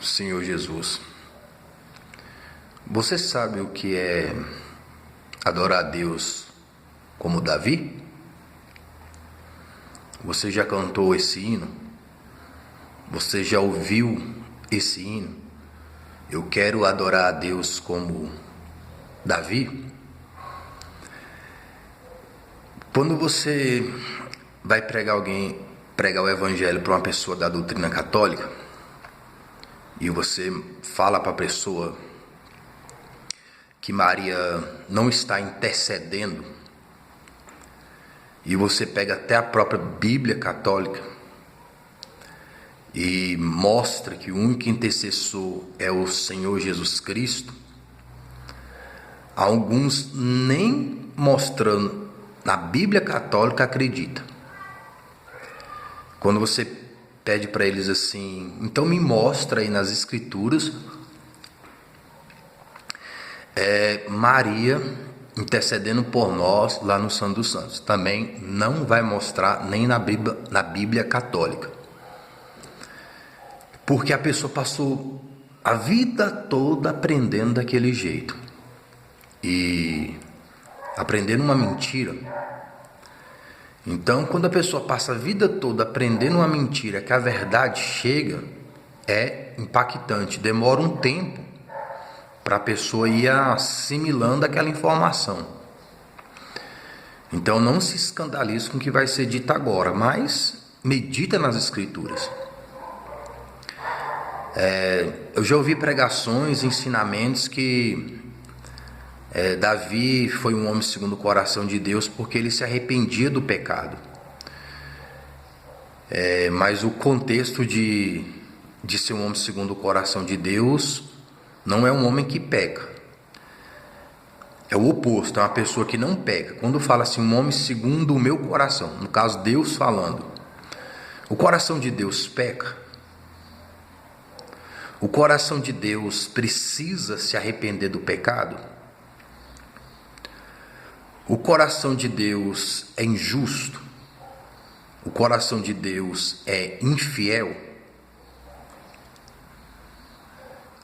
Senhor Jesus. Você sabe o que é adorar a Deus como Davi? Você já cantou esse hino? Você já ouviu esse hino? Eu quero adorar a Deus como Davi. Quando você vai pregar o evangelho para uma pessoa da doutrina católica, e você fala para a pessoa que Maria não está intercedendo, e você pega até a própria Bíblia católica e mostra que o único intercessor é o Senhor Jesus Cristo, alguns nem mostrando na Bíblia católica acreditam. Quando você pede para eles assim, então me mostra aí nas escrituras Maria intercedendo por nós lá no Santo dos Santos. Também não vai mostrar nem na Bíblia católica. Porque a pessoa passou a vida toda aprendendo daquele jeito. E aprendendo uma mentira. Então, quando a pessoa passa a vida toda aprendendo uma mentira, que a verdade chega, é impactante. Demora um tempo para a pessoa ir assimilando aquela informação. Então, não se escandalize com o que vai ser dito agora, mas medita nas escrituras. Eu já ouvi pregações, ensinamentos que Davi foi um homem segundo o coração de Deus porque ele se arrependia do pecado. Mas o contexto de ser um homem segundo o coração de Deus não é um homem que peca. É o oposto, é uma pessoa que não peca. Quando fala assim, um homem segundo o meu coração, no caso Deus falando, o coração de Deus peca? O coração de Deus precisa se arrepender do pecado? O coração de Deus é injusto? O coração de Deus é infiel?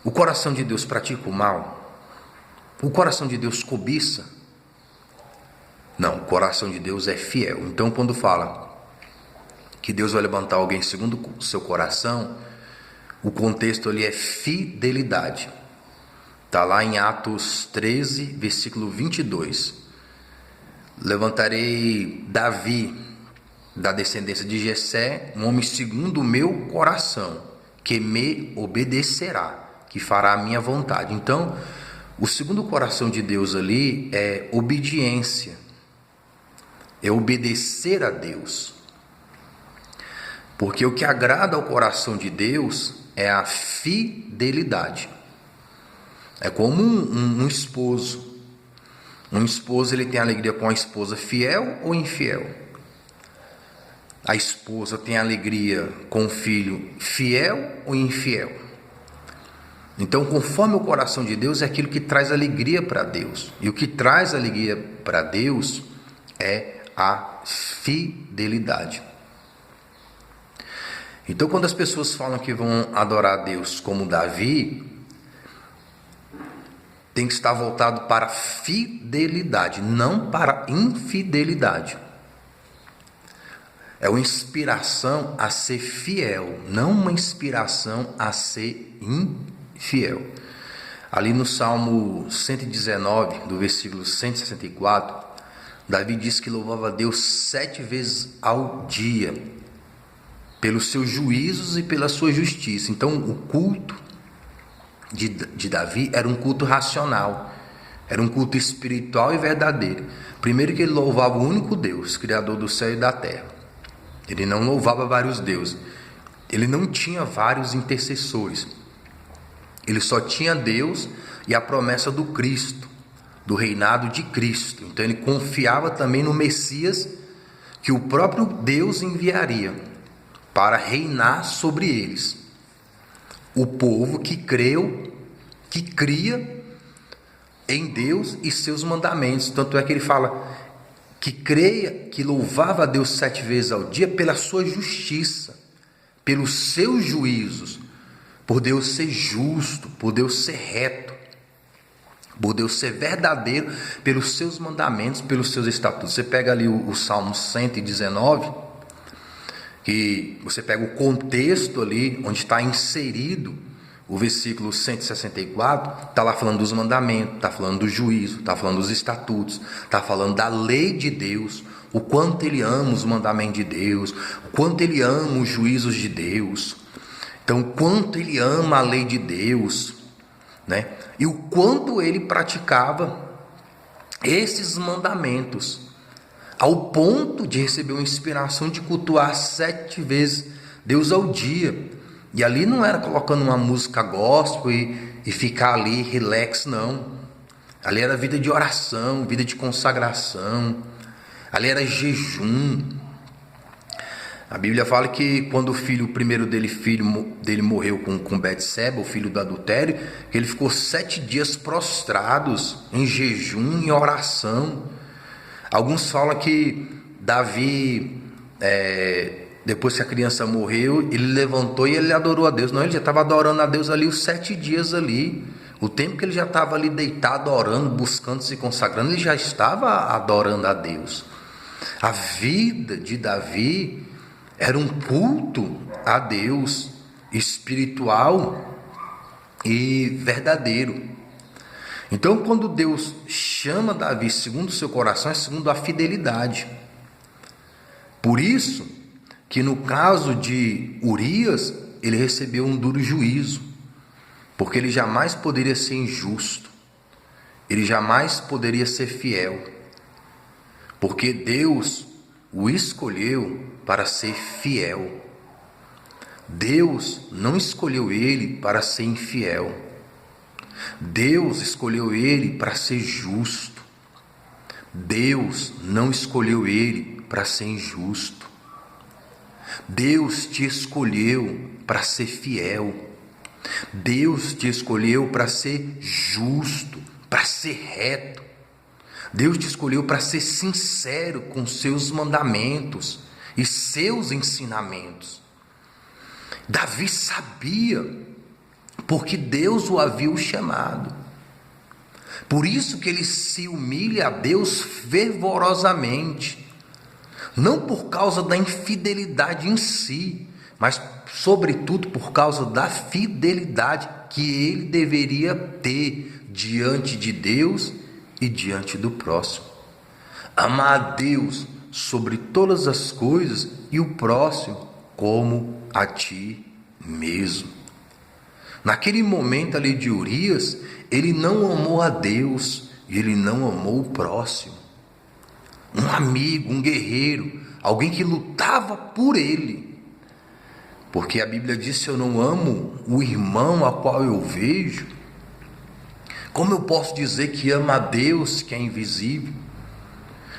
O coração de Deus pratica o mal? O coração de Deus cobiça? Não, o coração de Deus é fiel. Então, quando fala que Deus vai levantar alguém segundo o seu coração, o contexto ali é fidelidade. Está lá em Atos 13, versículo 22. Levantarei Davi da descendência de Jessé, um homem segundo o meu coração, que me obedecerá, que fará a minha vontade. Então, o segundo coração de Deus ali é obediência, é obedecer a Deus. Porque o que agrada ao coração de Deus é a fidelidade. É como um esposo. Um esposo, ele tem alegria com a esposa fiel ou infiel? A esposa tem alegria com o filho fiel ou infiel? Então, conforme o coração de Deus, é aquilo que traz alegria para Deus. E o que traz alegria para Deus é a fidelidade. Então, quando as pessoas falam que vão adorar a Deus como Davi, tem que estar voltado para fidelidade, não para infidelidade. É uma inspiração a ser fiel, não uma inspiração a ser infiel. Ali no Salmo 119, do versículo 164, Davi diz que louvava a Deus 7 vezes ao dia, pelos seus juízos e pela sua justiça. Então, o culto de Davi era um culto racional, era um culto espiritual e verdadeiro. Primeiro que ele louvava o único Deus, Criador do céu e da terra. Ele não louvava vários deuses. Ele não tinha vários intercessores. Ele só tinha Deus e a promessa do Cristo, do reinado de Cristo. Então ele confiava também no Messias que o próprio Deus enviaria para reinar sobre eles. O povo que creu, que cria em Deus e seus mandamentos. Tanto é que ele fala que creia, que louvava a Deus 7 vezes ao dia pela sua justiça, pelos seus juízos, por Deus ser justo, por Deus ser reto, por Deus ser verdadeiro pelos seus mandamentos, pelos seus estatutos. Você pega ali o Salmo 119, que você pega o contexto ali, onde está inserido o versículo 164, está lá falando dos mandamentos, está falando do juízo, está falando dos estatutos, está falando da lei de Deus, o quanto ele ama os mandamentos de Deus, o quanto ele ama os juízos de Deus. Então, o quanto ele ama a lei de Deus, né? E o quanto ele praticava esses mandamentos, ao ponto de receber uma inspiração de cultuar 7 vezes Deus ao dia. E ali não era colocando uma música gospel e ficar ali relax, não. Ali era vida de oração, vida de consagração, ali era jejum. A Bíblia fala que quando o primeiro dele morreu com Betseba, o filho do adultério, que ele ficou 7 dias prostrados em jejum e oração. Alguns falam que Davi, depois que a criança morreu, ele levantou e ele adorou a Deus. Não, ele já estava adorando a Deus ali os 7 dias ali. O tempo que ele já estava ali deitado, orando, buscando, se consagrando, ele já estava adorando a Deus. A vida de Davi era um culto a Deus espiritual e verdadeiro. Então, quando Deus chama Davi segundo o seu coração, é segundo a fidelidade. Por isso que no caso de Urias, ele recebeu um duro juízo, porque ele jamais poderia ser injusto, ele jamais poderia ser fiel, porque Deus o escolheu para ser fiel. Deus não escolheu ele para ser infiel. Deus escolheu ele para ser justo. Deus não escolheu ele para ser injusto. Deus te escolheu para ser fiel. Deus te escolheu para ser justo, para ser reto. Deus te escolheu para ser sincero com seus mandamentos e seus ensinamentos. Davi sabia, porque Deus o havia chamado. Por isso que ele se humilha a Deus fervorosamente, não por causa da infidelidade em si, mas sobretudo por causa da fidelidade que ele deveria ter diante de Deus e diante do próximo. Amar a Deus sobre todas as coisas e o próximo como a ti mesmo. Naquele momento ali de Urias, ele não amou a Deus e ele não amou o próximo. Um amigo, um guerreiro, alguém que lutava por ele. Porque a Bíblia diz: se eu não amo o irmão a qual eu vejo, como eu posso dizer que ama a Deus que é invisível?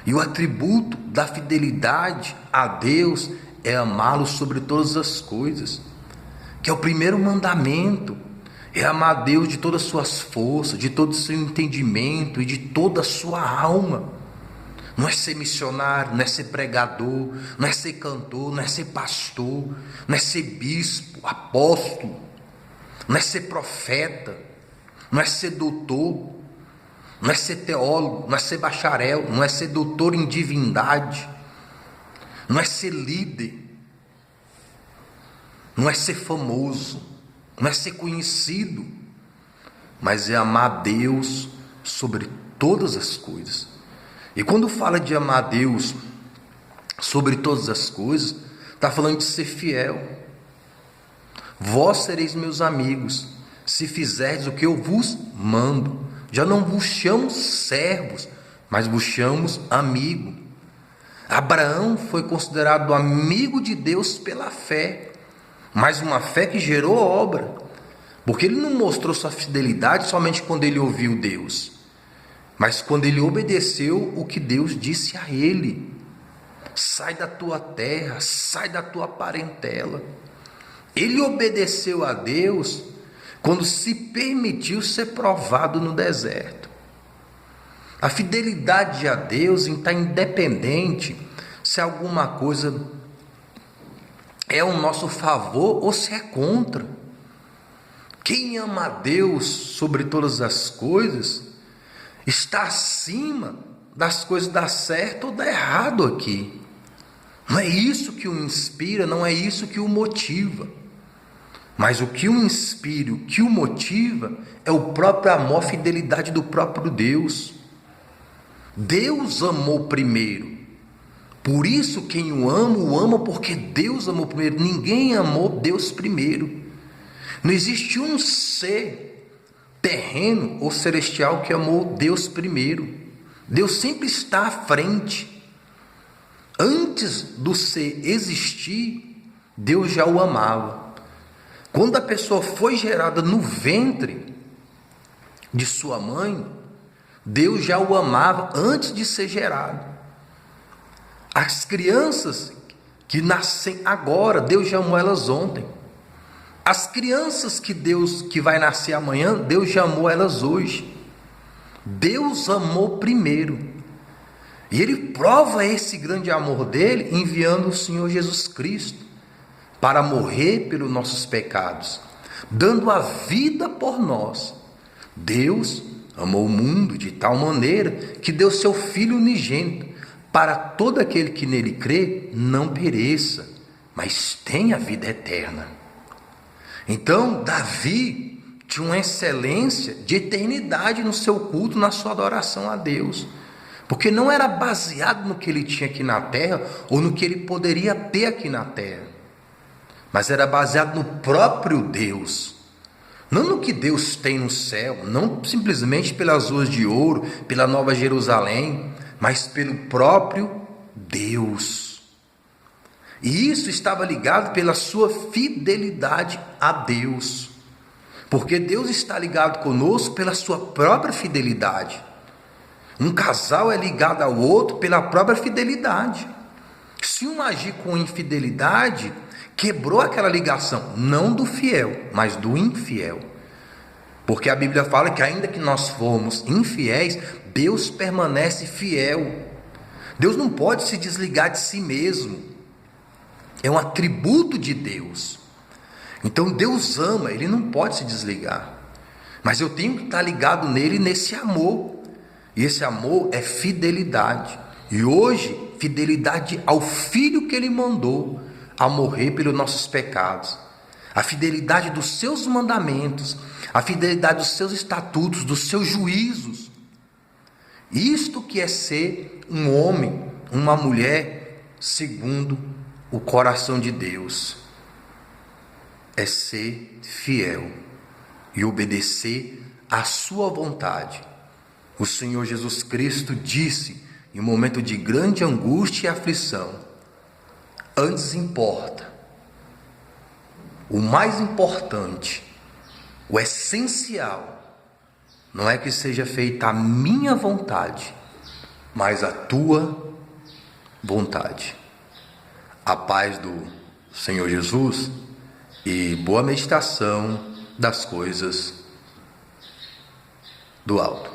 E o atributo da fidelidade a Deus é amá-lo sobre todas as coisas, que é o primeiro mandamento, é amar a Deus de todas as suas forças, de todo o seu entendimento e de toda a sua alma. Não é ser missionário, não é ser pregador, não é ser cantor, não é ser pastor, não é ser bispo, apóstolo, não é ser profeta, não é ser doutor, não é ser teólogo, não é ser bacharel, não é ser doutor em divindade, não é ser líder, não é ser famoso, não é ser conhecido, mas é amar a Deus sobre todas as coisas. E quando fala de amar a Deus sobre todas as coisas, está falando de ser fiel. Vós sereis meus amigos, se fizerdes o que eu vos mando. Já não vos chamo servos, mas vos chamo amigo. Abraão foi considerado amigo de Deus pela fé, mas uma fé que gerou obra, porque ele não mostrou sua fidelidade somente quando ele ouviu Deus, mas quando ele obedeceu o que Deus disse a ele: sai da tua terra, sai da tua parentela. Ele obedeceu a Deus quando se permitiu ser provado no deserto. A fidelidade a Deus está independente se alguma coisa é ao nosso favor ou se é contra. Quem ama a Deus sobre todas as coisas está acima das coisas dar certo ou dar errado aqui. Não é isso que o inspira, não é isso que o motiva. Mas o que o inspira, o que o motiva é o próprio amor, a fidelidade do próprio Deus. Deus amou primeiro. Por isso quem o ama porque Deus amou primeiro. Ninguém amou Deus primeiro. Não existe um ser terreno ou celestial que amou Deus primeiro. Deus sempre está à frente. Antes do ser existir, Deus já o amava. Quando a pessoa foi gerada no ventre de sua mãe, Deus já o amava antes de ser gerado. As crianças que nascem agora, Deus já amou elas ontem. As crianças que vai nascer amanhã, Deus já amou elas hoje. Deus amou primeiro. E Ele prova esse grande amor dele enviando o Senhor Jesus Cristo para morrer pelos nossos pecados, dando a vida por nós. Deus amou o mundo de tal maneira que deu seu Filho unigênito, para todo aquele que nele crê não pereça, mas tenha vida eterna. Então, Davi tinha uma excelência de eternidade no seu culto, na sua adoração a Deus, porque não era baseado no que ele tinha aqui na terra ou no que ele poderia ter aqui na terra, mas era baseado no próprio Deus, não no que Deus tem no céu, não simplesmente pelas ruas de ouro, pela Nova Jerusalém, mas pelo próprio Deus. E isso estava ligado pela sua fidelidade a Deus, porque Deus está ligado conosco pela sua própria fidelidade. Um casal é ligado ao outro pela própria fidelidade. Se um agir com infidelidade, quebrou aquela ligação, não do fiel, mas do infiel. Porque a Bíblia fala que ainda que nós formos infiéis, Deus permanece fiel. Deus não pode se desligar de si mesmo. É um atributo de Deus. Então Deus ama, Ele não pode se desligar. Mas eu tenho que estar ligado nele nesse amor. E esse amor é fidelidade. E hoje, fidelidade ao Filho que Ele mandou a morrer pelos nossos pecados. A fidelidade dos seus mandamentos, a fidelidade dos seus estatutos, dos seus juízos. Isto que é ser um homem, uma mulher, segundo o coração de Deus. É ser fiel e obedecer à sua vontade. O Senhor Jesus Cristo disse, em um momento de grande angústia e aflição: antes importa, o mais importante, o essencial, não é que seja feita a minha vontade, mas a tua vontade. A paz do Senhor Jesus e boa meditação das coisas do alto.